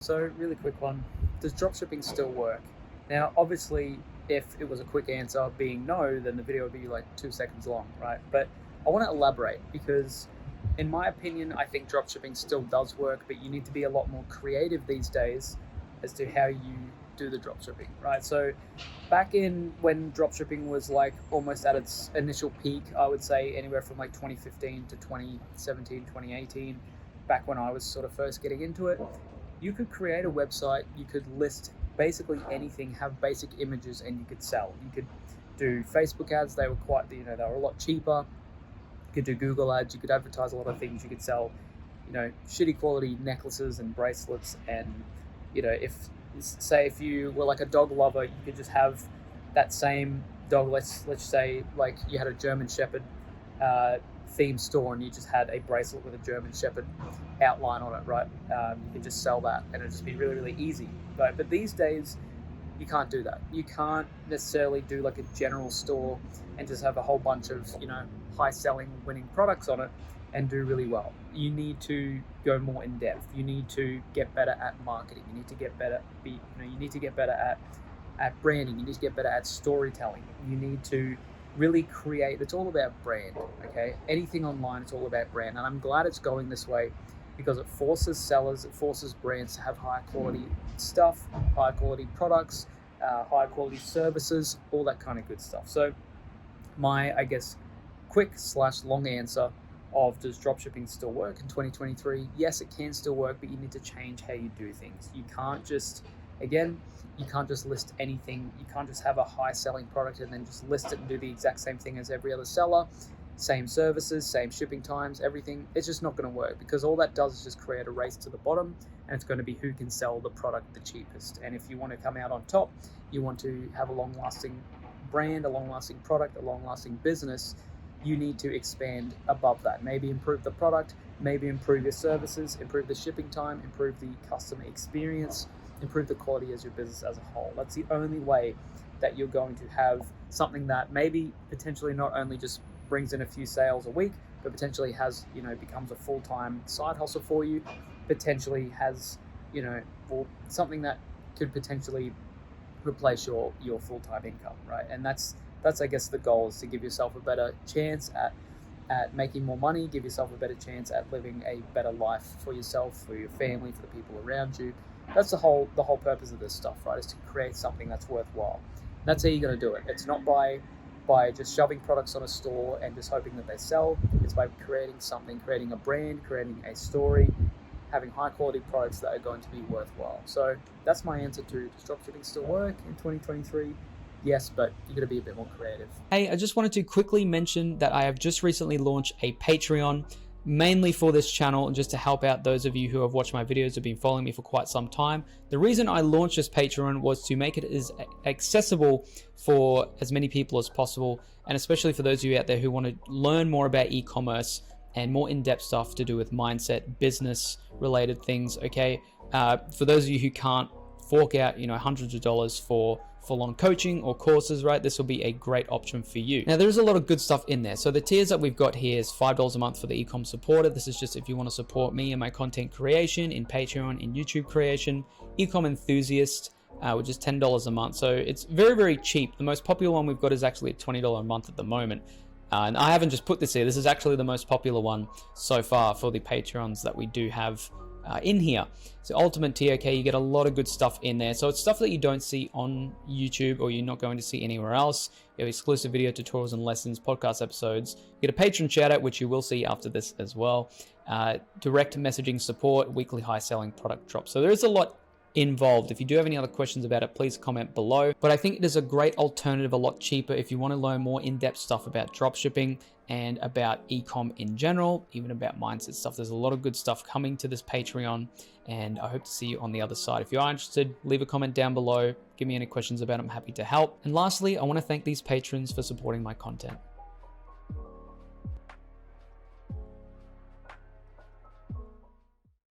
So really quick one, does dropshipping still work? Now, obviously, if it was a quick answer being no, then the video would be like 2 seconds long, right? But I want to elaborate because in my opinion, I think dropshipping still does work, but you need to be a lot more creative these days as to how you do the dropshipping, right? So back in when dropshipping was like almost at its initial peak, I would say anywhere from like 2015 to 2017, 2018, back when I was sort of first getting into it, you could create a website, you could list basically anything, have basic images, and you could sell. You could do Facebook ads, they were quite, they were a lot cheaper. You could do Google ads, you could advertise a lot of things, you could sell, shitty quality necklaces and bracelets. And, if you were like a dog lover, you could just have that same dog, let's say like you had a German Shepherd theme store and you just had a bracelet with a German Shepherd outline on it, right? You could just sell that and it'd just be really, really easy. But these days, you can't do that. You can't necessarily do like a general store and just have a whole bunch of, high selling winning products on it and do really well. You need to go more in depth. You need to get better at marketing. You need to get better, you need to get better at branding. You need to get better at storytelling. You need to really create, it's all about brand, okay? Anything online, it's all about brand. And I'm glad it's going this way because it forces sellers, it forces brands to have high quality stuff, high quality products, high quality services, all that kind of good stuff. So my, quick/long answer of does dropshipping still work in 2023? Yes, it can still work, but you need to change how you do things. You can't just list anything. You can't just have a high selling product and then just list it and do the exact same thing as every other seller. Same services, same shipping times, everything. It's just not going to work because all that does is just create a race to the bottom, and it's going to be who can sell the product the cheapest. And if you want to come out on top, you want to have a long-lasting brand, a long-lasting product, a long-lasting business, you need to expand above that. Maybe improve the product, maybe improve your services, improve the shipping time, improve the customer experience, improve the quality as your business as a whole. That's the only way that you're going to have something that maybe potentially not only just brings in a few sales a week, but potentially has, becomes a full-time side hustle for you, potentially has, something that could potentially replace your full-time income, right? And that's I guess the goal, is to give yourself a better chance at making more money, give yourself a better chance at living a better life for yourself, for your family, for the people around you. That's the whole purpose of this stuff, right? Is to create something that's worthwhile. That's how you're going to do it. It's not by just shoving products on a store and just hoping that they sell. It's by creating something, creating a brand, creating a story, having high quality products that are going to be worthwhile. So that's my answer to, does dropshipping still work in 2023? Yes, but you're going to be a bit more creative. Hey, I just wanted to quickly mention that I have just recently launched a Patreon, mainly for this channel and just to help out those of you who have watched my videos, have been following me for quite some time. The reason I launched this Patreon was to make it as accessible for as many people as possible, and especially for those of you out there who want to learn more about e-commerce and more in-depth stuff to do with mindset, business related things, okay? For those of you who can't fork out, hundreds of dollars for full-on coaching or courses, right? This will be a great option for you. Now, there's a lot of good stuff in there. So the tiers that we've got here is $5 a month for the e-com supporter. This is just if you want to support me and my content creation in Patreon, in YouTube creation. E-com enthusiast, which is $10 a month. So it's very, very cheap. The most popular one we've got is actually at $20 a month at the moment. And I haven't just put this here. This is actually the most popular one so far for the Patreons that we do have in here. So ultimate tier, okay, you get a lot of good stuff in there. So it's stuff that you don't see on YouTube or you're not going to see anywhere else. You have exclusive video tutorials and lessons, podcast episodes. You get a patron shout out, which you will see after this as well. Direct messaging support, weekly high selling product drops. So there is a lot involved. If you do have any other questions about it, please comment below. But I think it is a great alternative, a lot cheaper if you want to learn more in-depth stuff about dropshipping and about e-com in general, even about mindset stuff. There's a lot of good stuff coming to this Patreon, and I hope to see you on the other side. If you are interested, leave a comment down below. Give me any questions about it. I'm happy to help. And lastly, I want to thank these patrons for supporting my content.